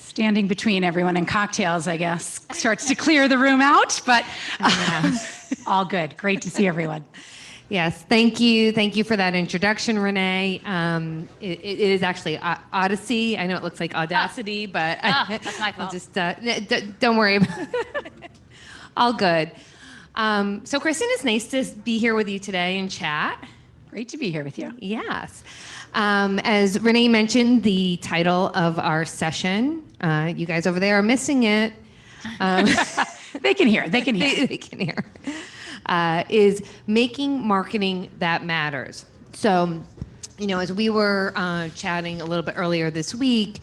Standing between everyone and cocktails, I guess, starts to clear the room out, but all good. Great to see everyone. Yes, thank you. Thank you for that introduction, Renee. It is actually Audacy. I know it looks like Audacity, but that's my fault. I'll just don't worry about it. All good. So Kristin, it's nice to be here with you today and chat. Great to be here with you. Yes. As Renee mentioned, the title of our session, you guys over there are missing it. They can hear. They can hear. They can hear. Is making marketing that matters. So, as we were chatting a little bit earlier this week,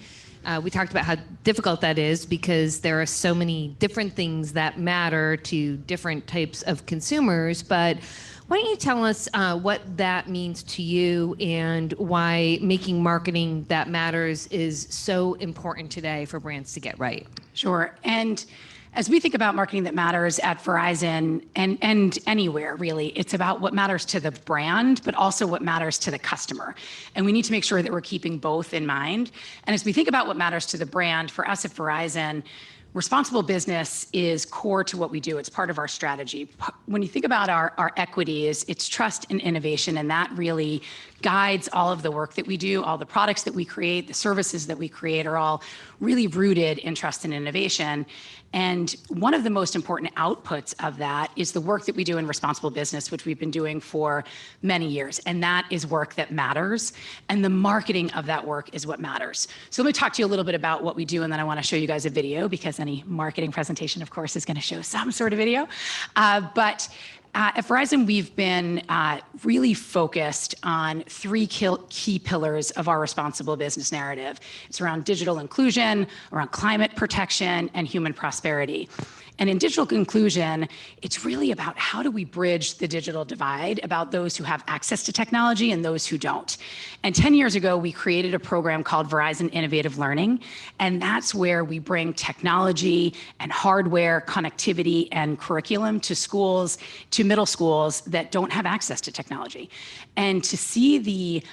we talked about how difficult that is because there are so many different things that matter to different types of consumers. But why don't you tell us what that means to you and why making marketing that matters is so important today for brands to get right? Sure. And as we think about marketing that matters at Verizon and anywhere, really, it's about what matters to the brand, but also what matters to the customer. And we need to make sure that we're keeping both in mind. And as we think about what matters to the brand, for us at Verizon, responsible business is core to what we do. It's part of our strategy. When you think about our equities, it's trust and innovation, and that really guides all of the work that we do. All the products that we create, the services that we create are all really rooted in trust and innovation. And one of the most important outputs of that is the work that we do in responsible business, which we've been doing for many years. And that is work that matters. And the marketing of that work is what matters. So let me talk to you a little bit about what we do, and then I want to show you guys a video, because any marketing presentation, of course, is going to show some sort of video. At Verizon, we've been really focused on three key pillars of our responsible business narrative. It's around digital inclusion, around climate protection, and human prosperity. And in digital inclusion, it's really about how do we bridge the digital divide about those who have access to technology and those who don't. And 10 years ago, we created a program called Verizon Innovative Learning. And that's where we bring technology and hardware, connectivity, and curriculum to schools, to middle schools that don't have access to technology. And to see the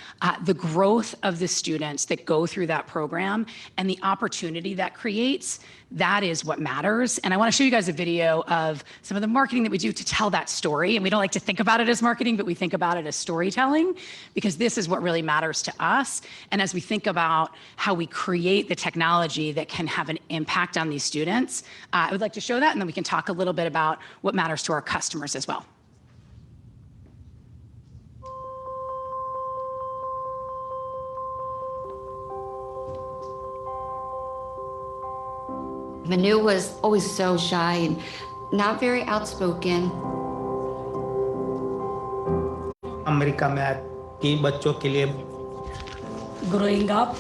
growth of the students that go through that program and the opportunity that creates, that is what matters. And I want to show you guys a video of some of the marketing that we do to tell that story. And we don't like to think about it as marketing, but we think about it as storytelling, because this is what really matters to us. And as we think about how we create the technology that can have an impact on these students, I would like to show that, and then we can talk a little bit about what matters to our customers as well. McHugh was always so shy and not very outspoken. America में कि बच्चों के लिए growing up,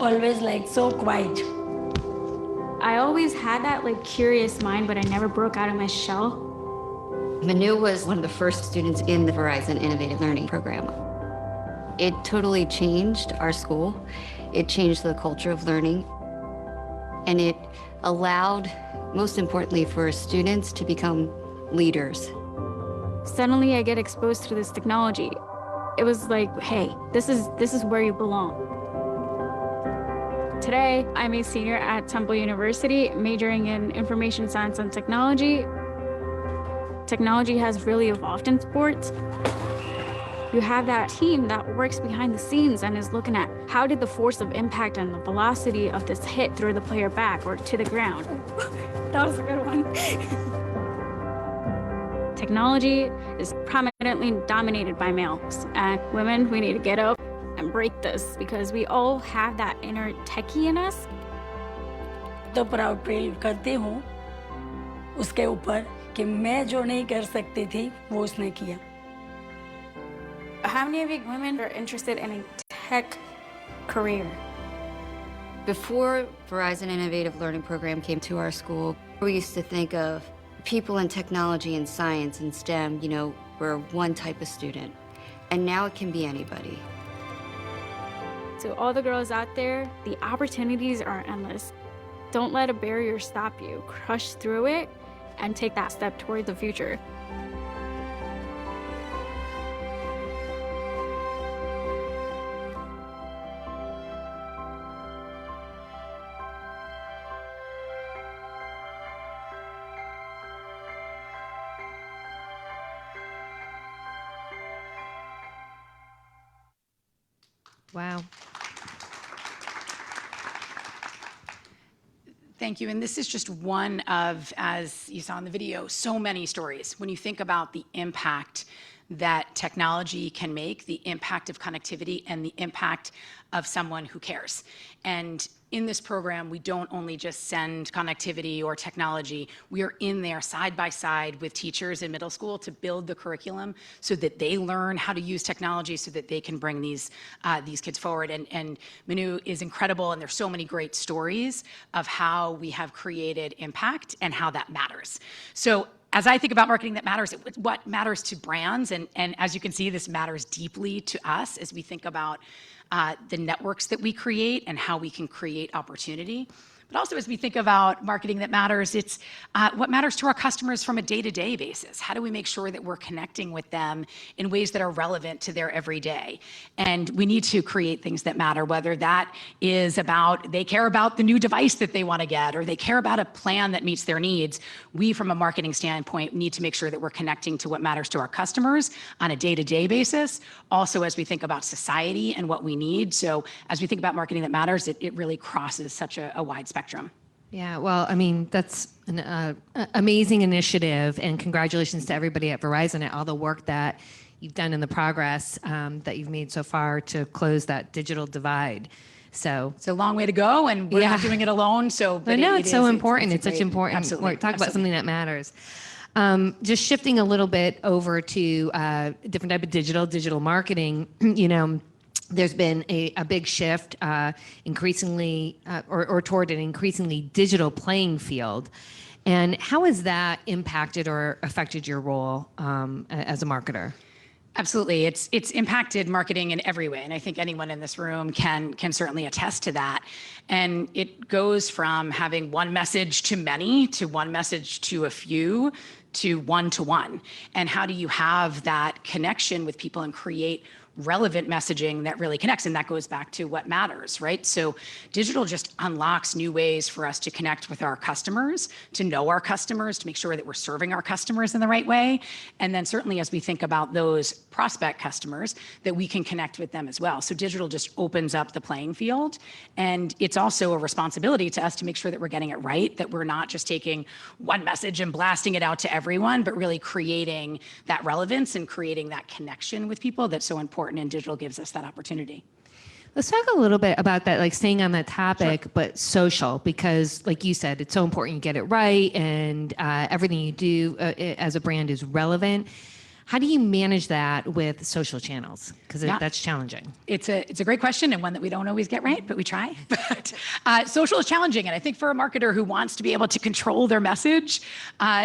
always like so quiet. I always had that curious mind, but I never broke out of my shell. McHugh was one of the first students in the Verizon Innovative Learning program. It totally changed our school. It changed the culture of learning. And it allowed, most importantly, for students to become leaders. Suddenly I get exposed to this technology. It was like, hey, this is where you belong. Today, I'm a senior at Temple University, majoring in information science and technology. Technology has really evolved in sports. You have that team that works behind the scenes and is looking at how did the force of impact and the velocity of this hit throw the player back or to the ground. That was a good one. Technology is prominently dominated by males, and women, we need to get up and break this because we all have that inner techie in us. तो proud feel करती हूँ उसके ऊपर कि मैं जो नहीं कर सकती थी वो उसने किया. How many of you women are interested in a tech career? Before Verizon Innovative Learning Program came to our school, we used to think of people in technology and science and STEM, were one type of student. And now it can be anybody. To all the girls out there, the opportunities are endless. Don't let a barrier stop you. Crush through it and take that step toward the future. Wow. Thank you. And this is just one of, as you saw in the video, so many stories. When you think about the impact that technology can make, the impact of connectivity, and the impact of someone who cares. And in this program, we don't only just send connectivity or technology, we are in there side by side with teachers in middle school to build the curriculum so that they learn how to use technology so that they can bring these kids forward. And McHugh is incredible, and there's so many great stories of how we have created impact and how that matters. So as I think about marketing that matters, what matters to brands, and as you can see, this matters deeply to us as we think about the networks that we create and how we can create opportunity. But also as we think about marketing that matters, it's what matters to our customers from a day-to-day basis. How do we make sure that we're connecting with them in ways that are relevant to their everyday? And we need to create things that matter, whether that is about they care about the new device that they want to get, or they care about a plan that meets their needs. We, from a marketing standpoint, need to make sure that we're connecting to what matters to our customers on a day-to-day basis. Also, as we think about society and what we need. So as we think about marketing that matters, it really crosses such a wide spectrum. Yeah, well, I mean, that's an amazing initiative, and congratulations to everybody at Verizon at all the work that you've done and the progress that you've made so far to close that digital divide. So it's a long way to go, and we're not doing it alone. So, but no, it's so important. It's such great, important absolutely, work. Talk about something that matters. Just shifting a little bit over to a different type of digital marketing, you know, there's been a big shift increasingly or toward an increasingly digital playing field. And how has that impacted or affected your role as a marketer? Absolutely. It's impacted marketing in every way. And I think anyone in this room can certainly attest to that. And it goes from having one message to many, to one message to a few, to one. And how do you have that connection with people and create relevant messaging that really connects? And that goes back to what matters, right? So digital just unlocks new ways for us to connect with our customers, to know our customers, to make sure that we're serving our customers in the right way. And then certainly as we think about those prospect customers, that we can connect with them as well. So digital just opens up the playing field. And it's also a responsibility to us to make sure that we're getting it right, that we're not just taking one message and blasting it out to everyone, but really creating that relevance and creating that connection with people that's so important. And digital gives us that opportunity. Let's talk a little bit about that, like staying on that topic, but social, because like you said, it's so important you get it right, and everything you do as a brand is relevant. How do you manage that with social channels? Because that's challenging. It's a great question, and one that we don't always get right, but we try. But social is challenging, and I think for a marketer who wants to be able to control their message,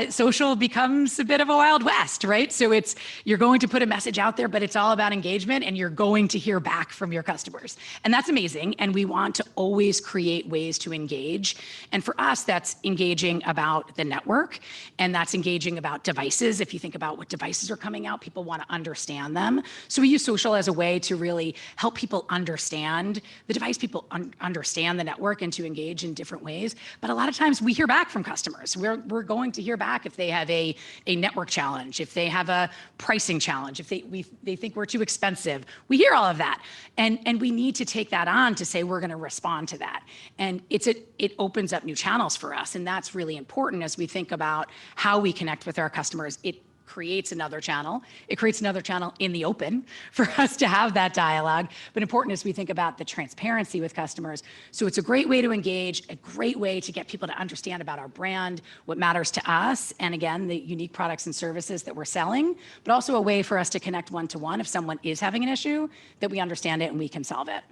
social becomes a bit of a wild west, right? So you're going to put a message out there, but it's all about engagement, and you're going to hear back from your customers, and that's amazing. And we want to always create ways to engage, and for us, that's engaging about the network, and that's engaging about devices. If you think about what devices are coming out, people want to understand them. So we use social as a way to really help people understand the device, people understand the network, and to engage in different ways. But a lot of times we hear back from customers. We're going to hear back if they have a network challenge, if they have a pricing challenge, if they think we're too expensive. We hear all of that. And we need to take that on to say we're going to respond to that. And it opens up new channels for us. And that's really important as we think about how we connect with our customers. It creates another channel. It creates another channel in the open for us to have that dialogue. But important as we think about the transparency with customers. So it's a great way to engage, a great way to get people to understand about our brand, what matters to us, and again, the unique products and services that we're selling, but also a way for us to connect one-to-one if someone is having an issue, that we understand it and we can solve it.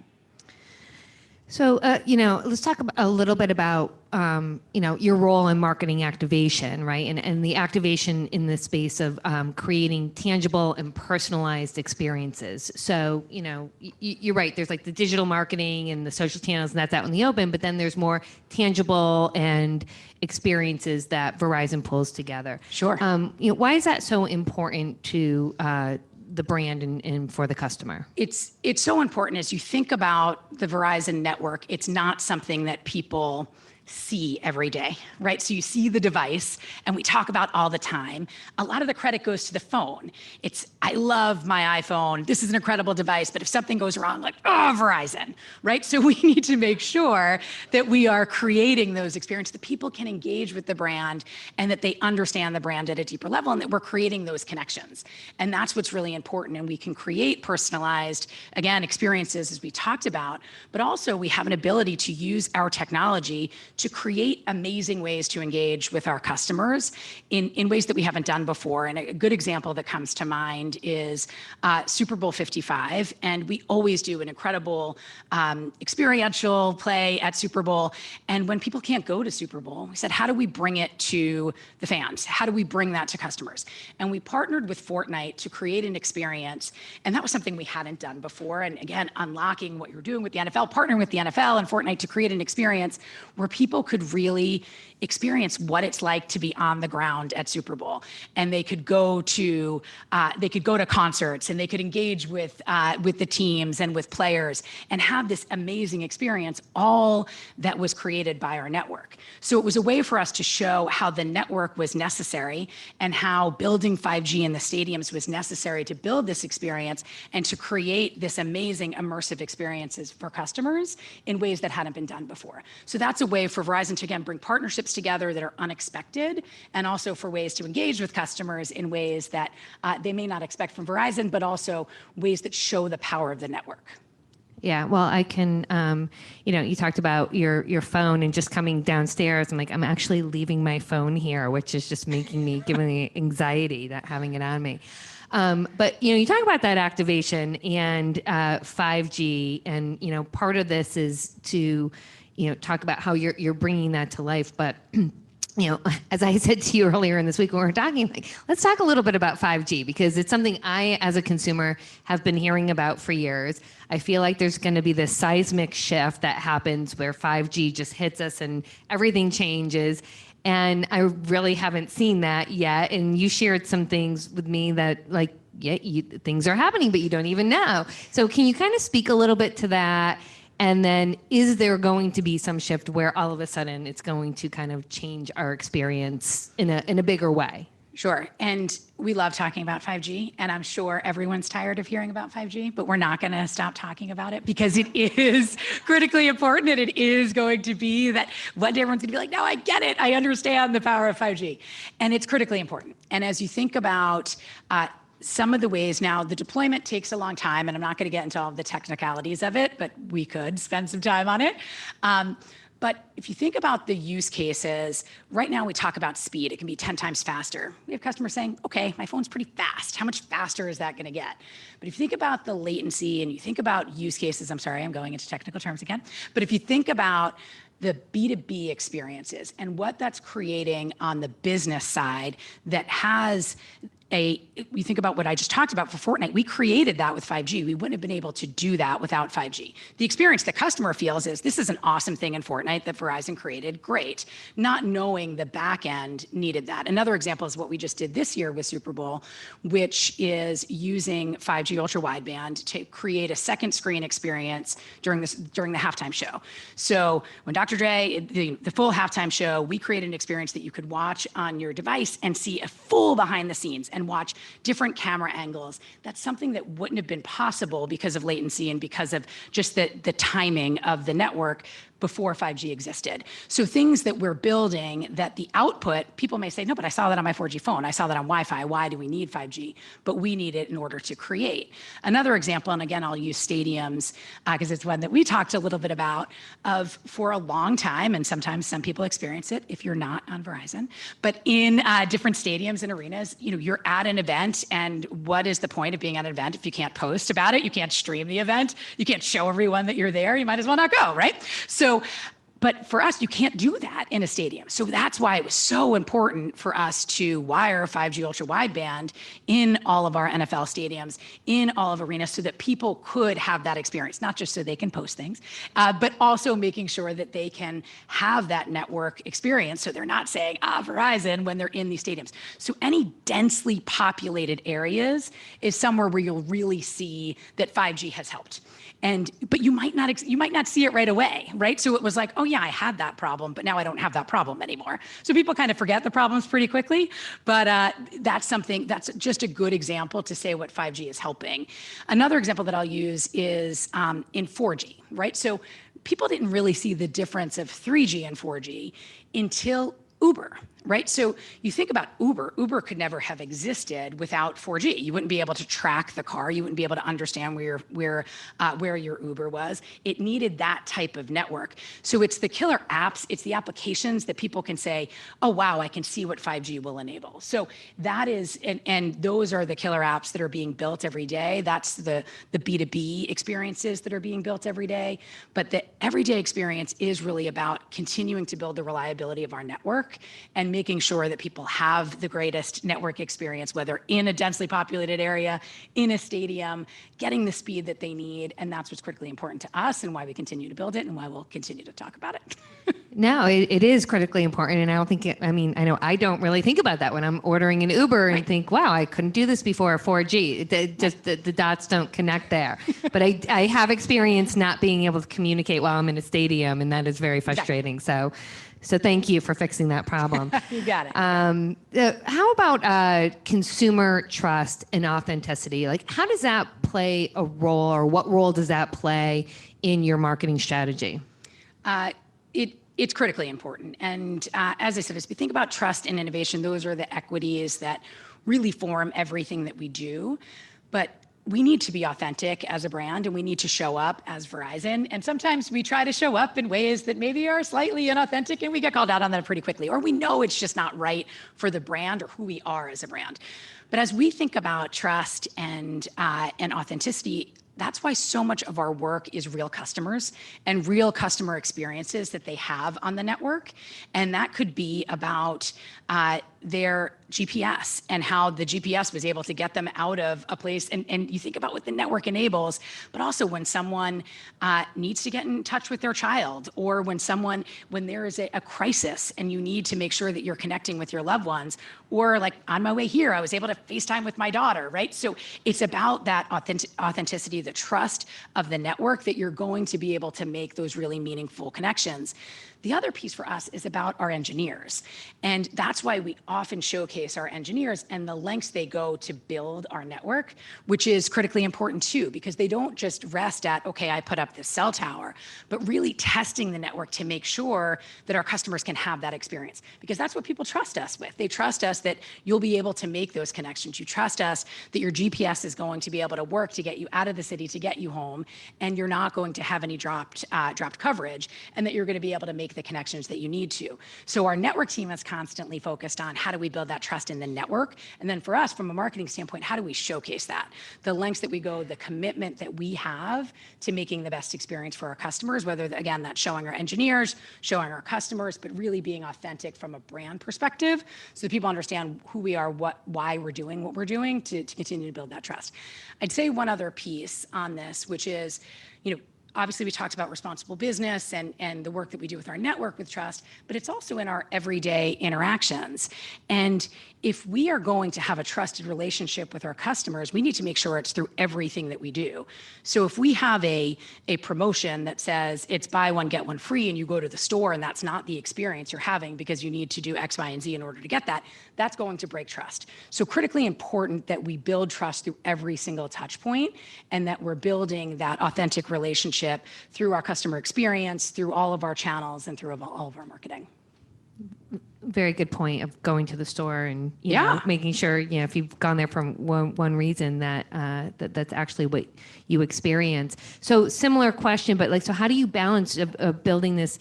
So, let's talk a little bit about, your role in marketing activation, right? And the activation in the space of creating tangible and personalized experiences. So, you're right. There's like the digital marketing and the social channels, and that's out in the open. But then there's more tangible and experiences that Verizon pulls together. Sure. Why is that so important to the brand and for the customer? It's so important as you think about the Verizon network. It's not something that people see every day, right? So you see the device, and we talk about all the time. A lot of the credit goes to the phone. I love my iPhone. This is an incredible device, but if something goes wrong, like, oh, Verizon, right? So we need to make sure that we are creating those experiences that people can engage with the brand and that they understand the brand at a deeper level, and that we're creating those connections. And that's what's really important. And we can create personalized, again, experiences as we talked about, but also we have an ability to use our technology to create amazing ways to engage with our customers in ways that we haven't done before. And a good example that comes to mind is Super Bowl 55. And we always do an incredible experiential play at Super Bowl. And when people can't go to Super Bowl, we said, how do we bring it to the fans? How do we bring that to customers? And we partnered with Fortnite to create an experience. And that was something we hadn't done before. And again, unlocking what you're doing with the NFL, partnering with the NFL and Fortnite to create an experience where people could really experience what it's like to be on the ground at Super Bowl. And they could go to concerts, and they could engage with the teams and with players and have this amazing experience, all that was created by our network. So it was a way for us to show how the network was necessary and how building 5G in the stadiums was necessary to build this experience and to create this amazing immersive experiences for customers in ways that hadn't been done before. So that's a way for Verizon to, again, bring partnerships together that are unexpected, and also for ways to engage with customers in ways that they may not expect from Verizon, but also ways that show the power of the network. Yeah, well, I can, you talked about your phone and just coming downstairs. I'm actually leaving my phone here, which is just giving me anxiety, that having it on me. But, you talk about that activation and 5G, and, part of this is to, talk about how you're bringing that to life. But, as I said to you earlier in this week when we were talking, let's talk a little bit about 5G, because it's something I, as a consumer, have been hearing about for years. I feel like there's going to be this seismic shift that happens where 5G just hits us and everything changes. And I really haven't seen that yet. And you shared some things with me that, things are happening, but you don't even know. So can you kind of speak a little bit to that? And then is there going to be some shift where all of a sudden it's going to kind of change our experience in a bigger way? Sure. And we love talking about 5G, and I'm sure everyone's tired of hearing about 5G, but we're not going to stop talking about it because it is critically important, and it is going to be that one day everyone's going to be like, no, I get it. I understand the power of 5G. And it's critically important. And as you think about some of the ways now, the deployment takes a long time, and I'm not going to get into all of the technicalities of it, but we could spend some time on it. But if you think about the use cases, right now we talk about speed. It can be 10 times faster. We have customers saying, okay, my phone's pretty fast. How much faster is that going to get? But if you think about the latency and you think about use cases, I'm sorry, I'm going into technical terms again. But if you think about the B2B experiences and what that's creating on the business side that has you think about what I just talked about for Fortnite, we created that with 5G. We wouldn't have been able to do that without 5G. The experience the customer feels is, this is an awesome thing in Fortnite that Verizon created, great. Not knowing the back end needed that. Another example is what we just did this year with Super Bowl, which is using 5G ultra wideband to create a second screen experience during the halftime show. So when Dr. Dre, the full halftime show, we created an experience that you could watch on your device and see a full behind the scenes and watch different camera angles. That's something that wouldn't have been possible because of latency and because of just the timing of the network before 5G existed. So things that we're building that the output, people may say, no, but I saw that on my 4G phone. I saw that on Wi-Fi. Why do we need 5G? But we need it in order to create. Another example, and again, I'll use stadiums because it's one that we talked a little bit about, of for a long time, and sometimes some people experience it if you're not on Verizon, but in different stadiums and arenas, you're at an event, and what is the point of being at an event if you can't post about it? You can't stream the event. You can't show everyone that you're there. You might as well not go, right? So, but for us, you can't do that in a stadium. So that's why it was so important for us to wire 5G ultra wideband in all of our NFL stadiums, in all of arenas, so that people could have that experience, not just so they can post things, but also making sure that they can have that network experience. So they're not saying, Verizon, when they're in these stadiums. So any densely populated areas is somewhere where you'll really see that 5G has helped. But you might not see it right away, right? So it was like, oh yeah, yeah, I had that problem, but now I don't have that problem anymore. So people kind of forget the problems pretty quickly, but that's just a good example to say what 5G is helping. Another example that I'll use is in 4G, right? So people didn't really see the difference of 3G and 4G until Uber, right? So you think about Uber. Uber could never have existed without 4G. You wouldn't be able to track the car. You wouldn't be able to understand where your Uber was. It needed that type of network. So it's the killer apps. It's the applications that people can say, oh, wow, I can see what 5G will enable. So that is, and those are the killer apps that are being built every day. That's the B2B experiences that are being built every day. But the everyday experience is really about continuing to build the reliability of our network and making sure that people have the greatest network experience, whether in a densely populated area, in a stadium, getting the speed that they need. And that's what's critically important to us and why we continue to build it and why we'll continue to talk about it. No, it is critically important. And I don't think, I know I don't really think about that when I'm ordering an Uber and think, wow, I couldn't do this before 4G. The dots don't connect there. But I have experience not being able to communicate while I'm in a stadium, and that is very frustrating. Exactly. So thank you for fixing that problem. You got it. How about consumer trust and authenticity? Like, how does that play a role, or what role does that play in your marketing strategy? It's critically important. And as I said, as we think about trust and innovation, those are the equities that really form everything that we do. But we need to be authentic as a brand, and we need to show up as Verizon. And sometimes we try to show up in ways that maybe are slightly inauthentic, and we get called out on that pretty quickly, or we know it's just not right for the brand or who we are as a brand. But as we think about trust and authenticity, that's why so much of our work is real customers and real customer experiences that they have on the network. And that could be about their GPS and how the GPS was able to get them out of a place. And you think about what the network enables, but also when someone needs to get in touch with their child, or when there is a crisis and you need to make sure that you're connecting with your loved ones, or like on my way here, I was able to FaceTime with my daughter, right? So it's about that authenticity, the trust of the network, that you're going to be able to make those really meaningful connections. The other piece for us is about our engineers. And that's why we often showcase our engineers and the lengths they go to build our network, which is critically important too, because they don't just rest at, okay, I put up this cell tower, but really testing the network to make sure that our customers can have that experience. Because that's what people trust us with. They trust us that you'll be able to make those connections. You trust us that your GPS is going to be able to work to get you out of the city, to get you home, and you're not going to have any dropped coverage, and that you're going to be able to make the connections that you need to. So our network team is constantly focused on how do we build that trust in the network? And then for us, from a marketing standpoint, how do we showcase that? The lengths that we go, the commitment that we have to making the best experience for our customers, whether, again, that's showing our engineers, showing our customers, but really being authentic from a brand perspective so that people understand who we are, why we're doing what we're doing to continue to build that trust. I'd say one other piece on this, which is, obviously we talked about responsible business and the work that we do with our network with trust, but it's also in our everyday interactions. And if we are going to have a trusted relationship with our customers, we need to make sure it's through everything that we do. So if we have a promotion that says it's buy one, get one free, and you go to the store and that's not the experience you're having because you need to do X, Y, and Z in order to get that, that's going to break trust. So critically important that we build trust through every single touch point, and that we're building that authentic relationship through our customer experience, through all of our channels, and through all of our marketing. Very good point of going to the store and making sure if you've gone there for one reason that's actually what you experience. So similar question, but so how do you balance building this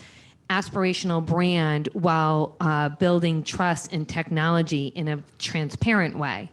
aspirational brand while building trust and technology in a transparent way?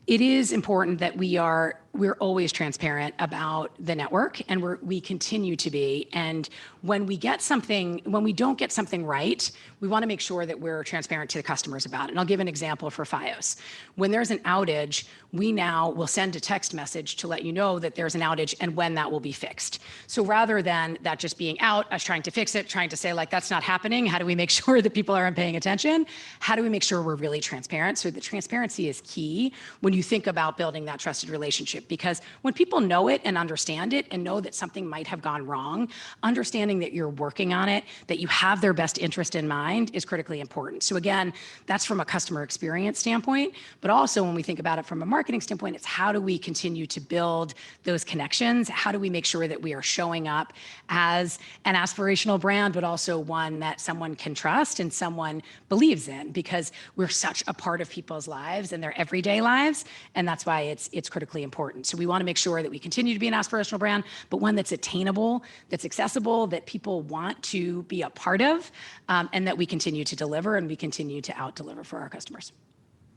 It is important that we're always transparent about the network, and we continue to be. And when we don't get something right, we want to make sure that we're transparent to the customers about it. And I'll give an example for Fios. When there's an outage, we now will send a text message to let you know that there's an outage and when that will be fixed. So rather than that just being out, us trying to fix it, trying to say that's not happening, how do we make sure that people aren't paying attention? How do we make sure we're really transparent? So the transparency is key when you think about building that trusted relationship. leadership, because when people know it and understand it and know that something might have gone wrong, understanding that you're working on it, that you have their best interest in mind is critically important. So again, that's from a customer experience standpoint, but also when we think about it from a marketing standpoint, it's how do we continue to build those connections? How do we make sure that we are showing up as an aspirational brand, but also one that someone can trust and someone believes in, because we're such a part of people's lives and their everyday lives. And that's why it's critically important. So we want to make sure that we continue to be an aspirational brand, but one that's attainable, that's accessible, that people want to be a part of, and that we continue to deliver and we continue to out-deliver for our customers.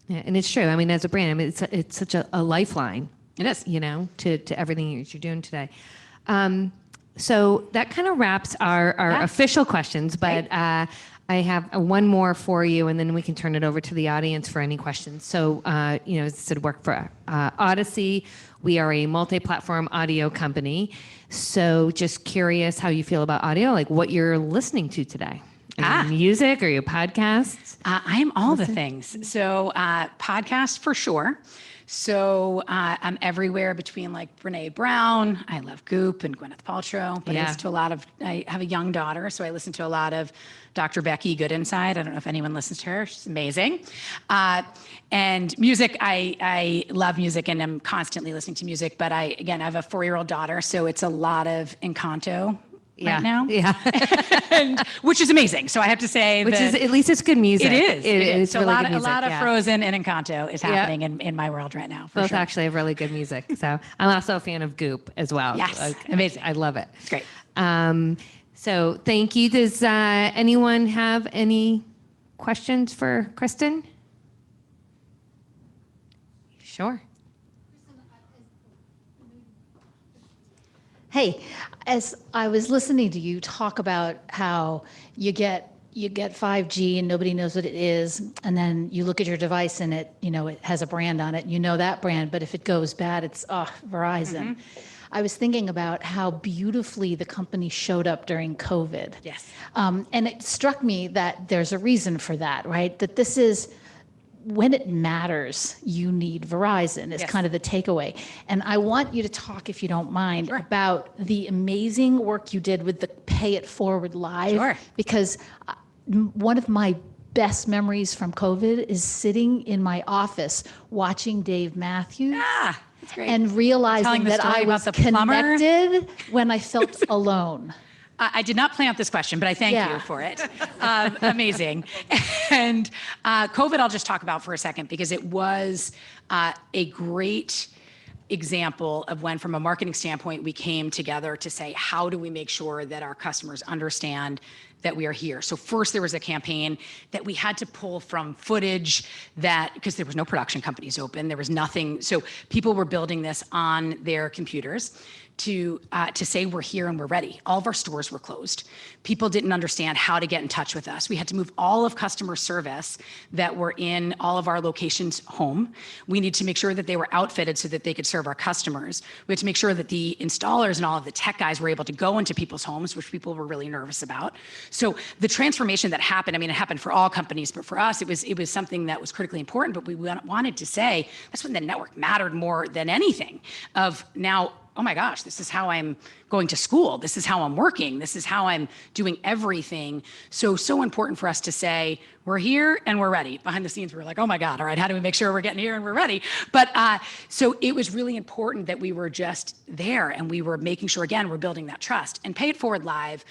Yeah, and it's true. I mean, as a brand, I mean, it's such a lifeline. It is. You know, to everything that you're doing today. So that kind of wraps our official questions, but I have one more for you, and then we can turn it over to the audience for any questions. So, you know, as I said, work for Audacy. We are a multi-platform audio company. So just curious how you feel about audio, like what you're listening to today. Music or your podcasts? I am all the things. So podcasts for sure. So I'm everywhere between like Brene Brown. I love Goop and Gwyneth Paltrow. But I have a young daughter, so I listen to a lot of Dr. Becky Good Inside. I don't know if anyone listens to her. She's amazing. And music, I love music and I'm constantly listening to music. But I have a 4-year-old daughter, so it's a lot of Encanto. Right now, and which is amazing. So I have to say, which is at least it's good music. It is. So really a lot of Frozen and Encanto is happening in my world right now. Both actually have really good music. So I'm also a fan of Goop as well. Yes, amazing. I love it. It's great. So thank you. Does anyone have any questions for Kristin? Sure. Hey, as I was listening to you talk about how you get 5G and nobody knows what it is, and then you look at your device and it has a brand on it, that brand, but if it goes bad, it's Verizon. I was thinking about how beautifully the company showed up during COVID. Yes. And it struck me that there's a reason for that, right? That this is, when it matters, you need Verizon is kind of the takeaway. And I want you to talk, if you don't mind, about the amazing work you did with the Pay It Forward Live. Sure. Because one of my best memories from COVID is sitting in my office watching Dave Matthews. That's great. And realizing that I was connected when I felt alone. I did not plan out this question, but I thank you for it. Amazing. And COVID, I'll just talk about for a second, because it was a great example of when, from a marketing standpoint, we came together to say, how do we make sure that our customers understand that we are here? So first, there was a campaign that we had to pull from footage because there was no production companies open, there was nothing. So people were building this on their computers to say we're here and we're ready. All of our stores were closed. People didn't understand how to get in touch with us. We had to move all of customer service that were in all of our locations home. We need to make sure that they were outfitted so that they could serve our customers. We had to make sure that the installers and all of the tech guys were able to go into people's homes, which people were really nervous about. So the transformation that happened, I mean, it happened for all companies, but for us, it was something that was critically important. But we wanted to say that's when the network mattered more than anything. Of now, oh my gosh, this is how I'm going to school. This is how I'm working. This is how I'm doing everything. So important for us to say, we're here and we're ready. Behind the scenes, we're like, oh my God, all right, how do we make sure we're getting here and we're ready? But so it was really important that we were just there and we were making sure, again, we're building that trust. And Pay It Forward Live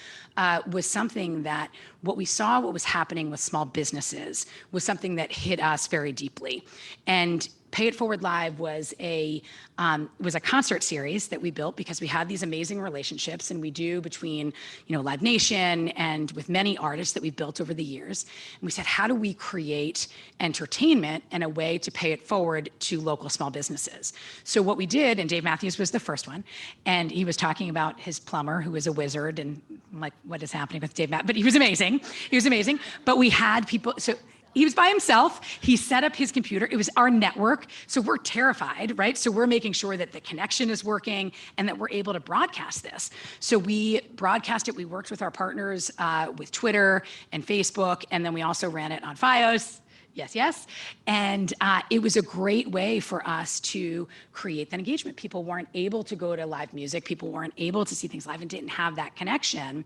was something that what we saw, what was happening with small businesses was something that hit us very deeply. And Pay It Forward Live was a concert series that we built because we had these amazing relationships, and we do between Live Nation and with many artists that we've built over the years. And we said, how do we create entertainment and a way to pay it forward to local small businesses? So what we did, and Dave Matthews was the first one, and he was talking about his plumber who was a wizard, and I'm like, what is happening with Dave Matthews? But he was amazing. He was amazing. But we had people, so he was by himself. He set up his computer. It was our network. So we're terrified, right? So we're making sure that the connection is working and that we're able to broadcast this. So we broadcast it. We worked with our partners with Twitter and Facebook. And then we also ran it on Fios, Yes, yes. And it was a great way for us to create that engagement. People weren't able to go to live music. People weren't able to see things live and didn't have that connection.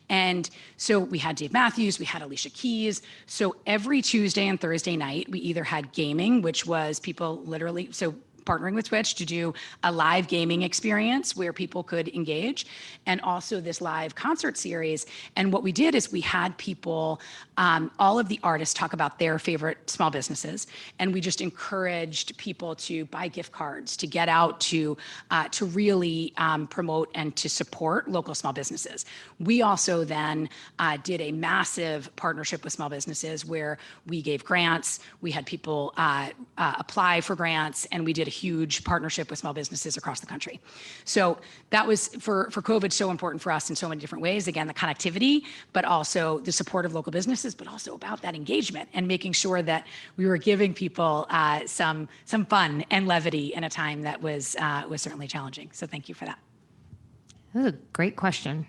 And so we had Dave Matthews, we had Alicia Keys. So every Tuesday and Thursday night, we either had gaming, which was people literally, so partnering with Twitch to do a live gaming experience where people could engage, and also this live concert series. And what we did is we had people, all of the artists talk about their favorite small businesses, and we just encouraged people to buy gift cards, to get out to really promote and to support local small businesses. We also then did a massive partnership with small businesses where we gave grants, we had people apply for grants, and we did a huge partnership with small businesses across the country. So that was, for COVID, so important for us in so many different ways. Again, the connectivity, but also the support of local businesses, but also about that engagement and making sure that we were giving people some fun and levity in a time that was certainly challenging. So thank you for that. That was a great question.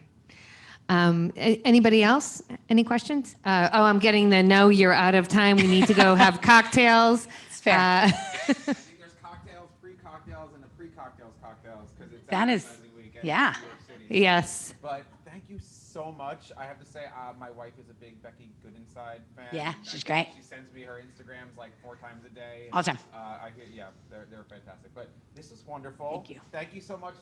Anybody else? Any questions? I'm getting the no, you're out of time. We need to go have cocktails. It's fair. There's cocktails, pre-cocktails, and the pre-cocktails cocktails because it's That is- advertising weekend yeah. in New York City. Yes. But thank you so much. I have to say, my wife is a big Becky Goodinside fan. Yeah, And she's I think great. She sends me her Instagrams like 4 times a day. All the time. Yeah, they're fantastic. But this is wonderful. Thank you. Thank you so much.